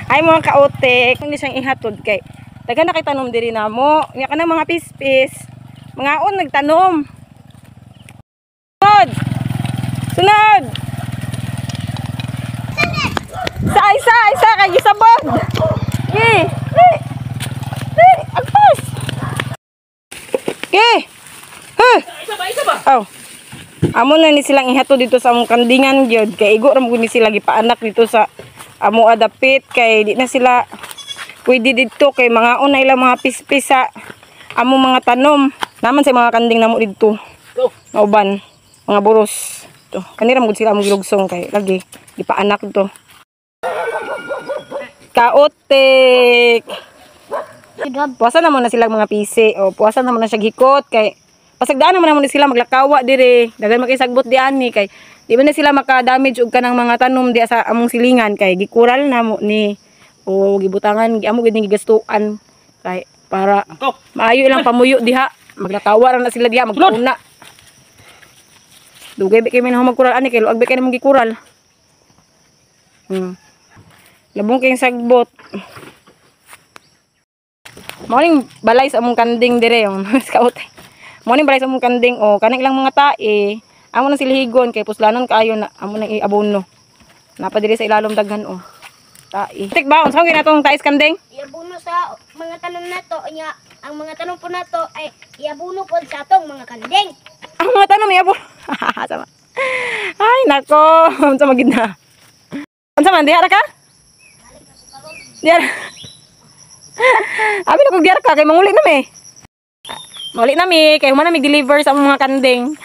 Ay mga kaotek, hindi siyang ihatod kay daga nakitanom diri namo. Nya kana mga pispis. Mga on nagtanom. Sunod. Sunod. Isa kay gisabog. Agpas. Isa ba? Oh. Amo na ni silang ihatod dito sa among kandingan gyud kay igo ra mo ni sila gipaanak dito sa amo adapit kay di na sila pwede dito kay mga unay lang mga pispis sa amo mga tanom naman sa mga kanding namo dito uban mga buros to kanira mo sila among gilugsong kay lagi gipaanak dito kaotek puwasan na mo na sila mga pisi o puwasan na mo na siya hikot kay pasagdaan naman na mo sila maglakawa dire dagan makisagbot di ani kay di ba na sila maka-damage og kanang mga tanom di sa among silingan kay gikural na mo ni o gibutangan amo gid ni gigastuan kay para maayo ilang pamuyo diha maglakawa ra na sila diha magpauna dugay ba kay man magkural ani kay luag ba kay namong gikural labong kay sagbot morning balay sa among kanding dire yung scout morning balay sa among kanding o kaning ilang mga tae amo na sila higon kay puslanon kaayo na amo nang iabono napa diri sa ilalom daghan o tae. Tik ba unsa ginatong taes kanding? Iabono sa mga tanom nato nya ang mga tanom po nato ay iabono pod sa atong mga kanding. Ang mga tanom iabono. Sama. Ay nako, unsa magid na? Unsa man diha ra ka? Diha. Abi na ko diha ka kay manguli na mi. Manguli na mi kay humana mi deliver sa mga kanding.